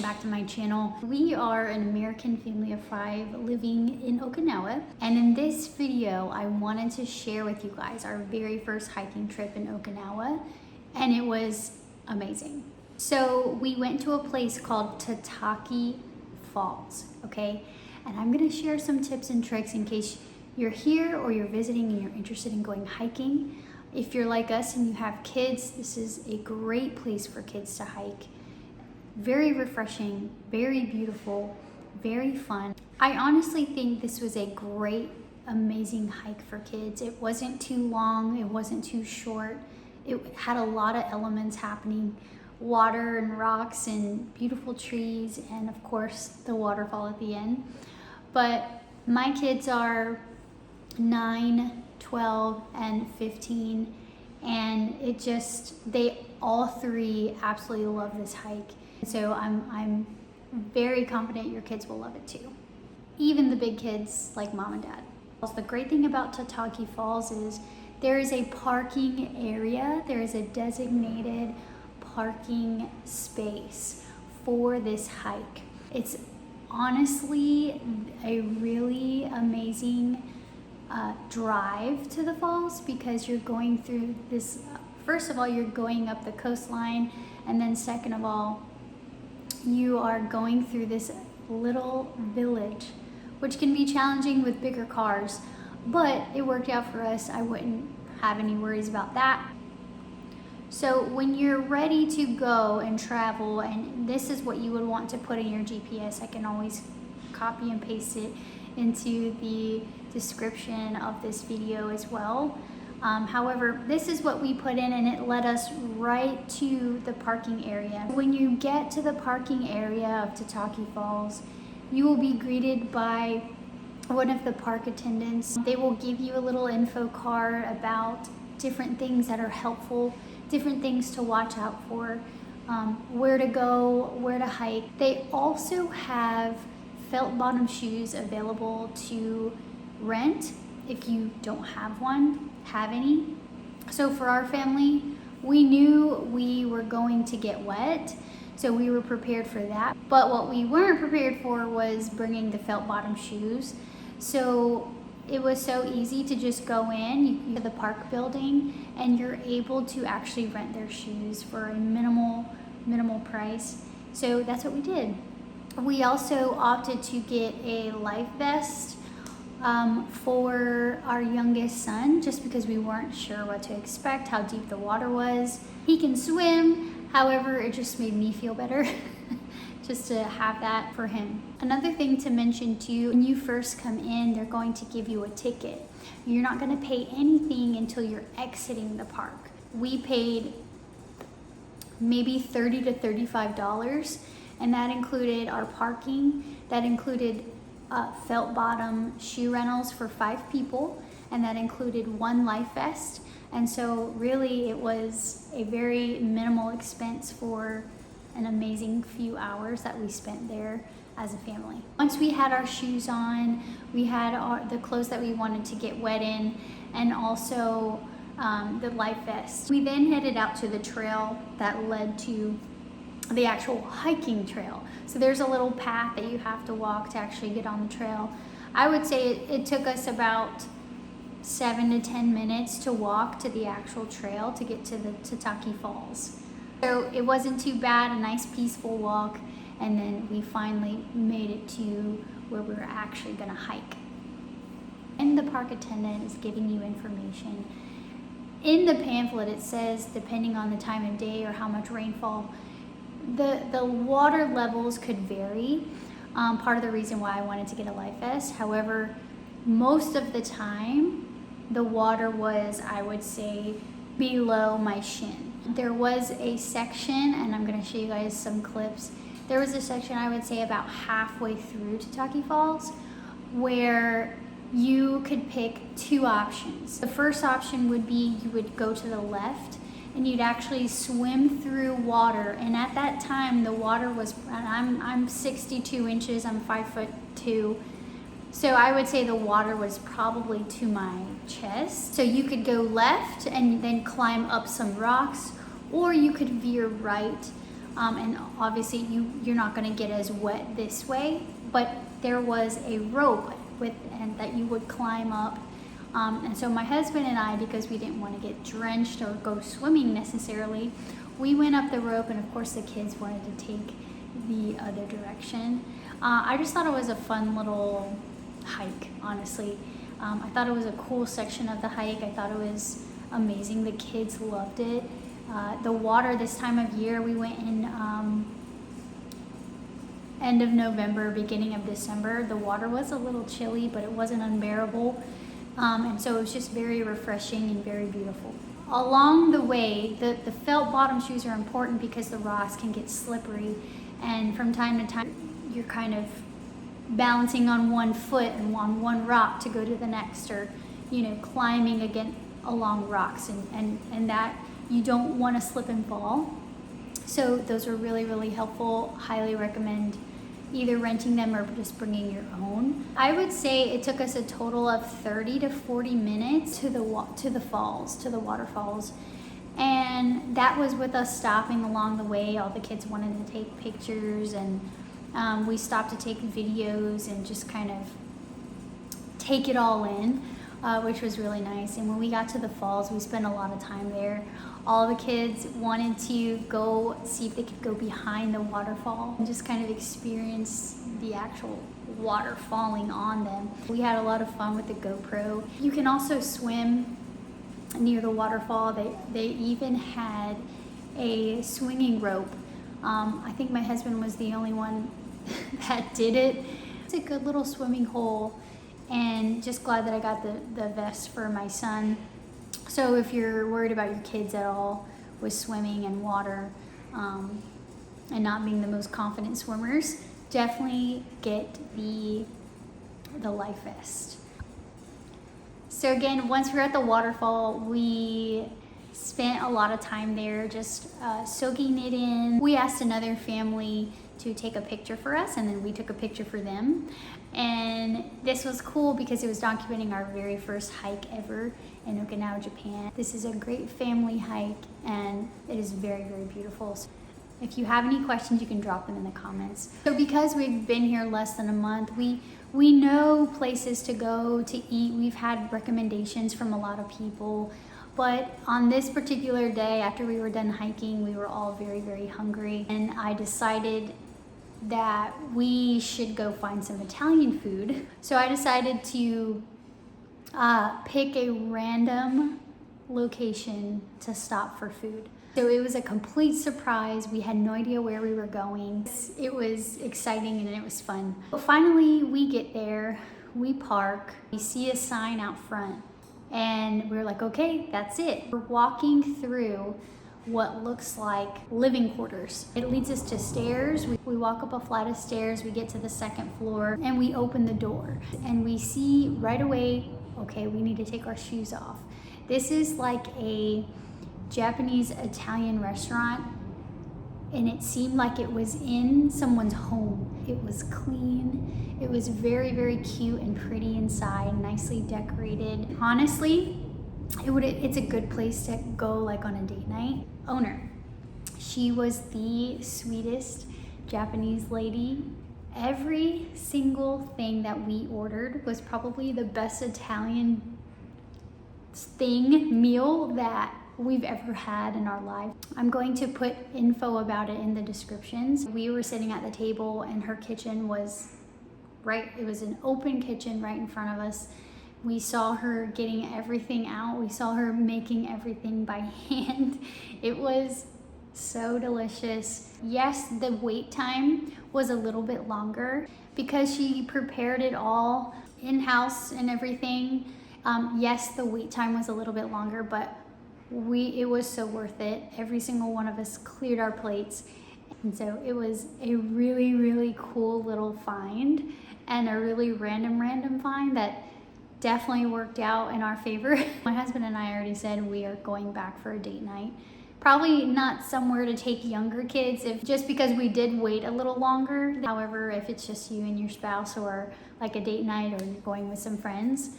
back to my channel. We are an American family of 5 living in Okinawa, and in this video I wanted to share with you guys our very first hiking trip in Okinawa, and it was amazing. So we went to a place called Ta-taki Falls, okay? And I'm gonna share some tips and tricks in case you're here or you're visiting and you're interested in going hiking. If you're like us and you have kids, this is a great place for kids to hike. Very refreshing, very beautiful, very fun. I honestly think this was a great, amazing hike for kids. It wasn't too long, it wasn't too short. It had a lot of elements happening. Water and rocks and beautiful trees and of course the waterfall at the end. But my kids are 9, 12, and 15, and they all 3 absolutely love this hike. So I'm very confident your kids will love it too. Even the big kids like mom and dad. Also, the great thing about Ta-taki Falls is there is a parking area. There is a designated parking space for this hike. It's honestly a really amazing drive to the falls because you're going through this, first of all, you're going up the coastline, and then second of all, you are going through this little village, which can be challenging with bigger cars, but it worked out for us. I wouldn't have any worries about that. So when you're ready to go and travel, and this is what you would want to put in your GPS, I can always copy and paste it into the description of this video as well. However, this is what we put in, and it led us right to the parking area. When you get to the parking area of Ta-taki Falls, you will be greeted by one of the park attendants. They will give you a little info card about different things that are helpful, different things to watch out for, where to go, where to hike. They also have felt bottom shoes available to rent if you don't have any. So for our family, we knew we were going to get wet, so we were prepared for that. But what we weren't prepared for was bringing the felt bottom shoes. So it was so easy to just go in to the park building, and you're able to actually rent their shoes for a minimal price. So that's what we did. We also opted to get a life vest for our youngest son, just because we weren't sure what to expect, how deep the water was. He can swim, however, it just made me feel better just to have that for him. Another thing to mention too, when you first come in, they're going to give you a ticket. You're not going to pay anything until you're exiting the park. We paid maybe $30 to $35, and that included our parking, that included felt bottom shoe rentals for 5 people, and that included 1 life vest. And so really it was a very minimal expense for an amazing few hours that we spent there as a family. Once we had our shoes on, we had the clothes that we wanted to get wet in, and also the life vest. We then headed out to the trail that led to the actual hiking trail. So there's a little path that you have to walk to actually get on the trail. I would say it took us about 7 to 10 minutes to walk to the actual trail to get to the Ta-taki Falls. So it wasn't too bad, a nice peaceful walk, and then we finally made it to where we were actually gonna hike. And the park attendant is giving you information. In the pamphlet it says, depending on the time of day or how much rainfall, the water levels could vary. Part of the reason why I wanted to get a life vest. However, most of the time, the water was, I would say, below my shin. There was a section, and I'm gonna show you guys some clips. There was a section, I would say about halfway through Ta-taki Falls, where you could pick 2 options. The first option would be you would go to the left, and you'd actually swim through water. And at that time, the water was, I'm 62 inches, I'm 5'2". So I would say the water was probably to my chest. So you could go left and then climb up some rocks, or you could veer right And obviously you're not gonna get as wet this way, but there was a rope and that you would climb up. And so my husband and I, because we didn't want to get drenched or go swimming necessarily, we went up the rope, and of course the kids wanted to take the other direction. I just thought it was a fun little hike, honestly. I thought it was a cool section of the hike. I thought it was amazing. The kids loved it. The water this time of year, we went in end of November, beginning of December. The water was a little chilly, but it wasn't unbearable. And so it was just very refreshing and very beautiful. Along the way, the felt bottom shoes are important because the rocks can get slippery, and from time to time you're kind of balancing on one foot and on one rock to go to the next, or climbing again along rocks, and that you don't want to slip and fall. So those are really, really helpful. Highly recommend either renting them or just bringing your own. I would say it took us a total of 30 to 40 minutes to the waterfalls. And that was with us stopping along the way. All the kids wanted to take pictures, and we stopped to take videos and just kind of take it all in, which was really nice. And when we got to the falls, we spent a lot of time there. All the kids wanted to go see if they could go behind the waterfall and just kind of experience the actual water falling on them. We had a lot of fun with the GoPro. You can also swim near the waterfall. They even had a swinging rope. I think my husband was the only one that did it. It's a good little swimming hole, and just glad that I got the vest for my son. So if you're worried about your kids at all with swimming and water, and not being the most confident swimmers, definitely get the life vest. So again, once we're at the waterfall, we spent a lot of time there just soaking it in. We asked another family to take a picture for us, and then we took a picture for them. And this was cool because it was documenting our very first hike ever in Okinawa, Japan. This is a great family hike, and it is very, very beautiful. So if you have any questions, you can drop them in the comments. So because we've been here less than a month, we know places to go to eat. We've had recommendations from a lot of people. But on this particular day, after we were done hiking, we were all very, very hungry. And I decided that we should go find some Italian food. So I decided to pick a random location to stop for food. So it was a complete surprise. We had no idea where we were going. It was exciting and it was fun. But finally we get there, we park, we see a sign out front, and we're like, okay, that's it. We're walking through what looks like living quarters. It leads us to stairs. We walk up a flight of stairs, we get to the second floor, and we open the door. And we see right away, okay, we need to take our shoes off. This is like a Japanese Italian restaurant, and it seemed like it was in someone's home. It was clean. It was very, very cute and pretty inside, nicely decorated. Honestly, it's a good place to go like on a date night. Owner, she was the sweetest Japanese lady. Every single thing that we ordered was probably the best Italian meal that we've ever had in our life. I'm going to put info about it in the descriptions. We were sitting at the table, and her kitchen was it was an open kitchen right in front of us. We saw her getting everything out. We saw her making everything by hand. It was so delicious. Yes, the wait time was a little bit longer because she prepared it all in-house and everything. Yes, the wait time was a little bit longer, but it was so worth it. Every single one of us cleared our plates. And so it was a really, really cool little find, and a really random find that definitely worked out in our favor. My husband and I already said we are going back for a date night. Probably not somewhere to take younger kids, just because we did wait a little longer. However, if it's just you and your spouse, or like a date night, or you're going with some friends,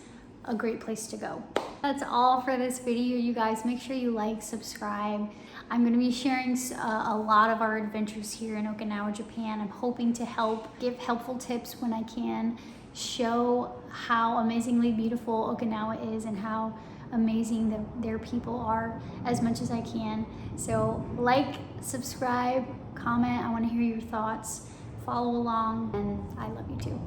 a great place to go. That's all for this video, you guys. Make sure you like, subscribe. I'm going to be sharing a lot of our adventures here in Okinawa, Japan. I'm hoping to give helpful tips when I can, show how amazingly beautiful Okinawa is and how amazing their people are as much as I can. So like, subscribe, comment. I want to hear your thoughts. Follow along, and I love you too.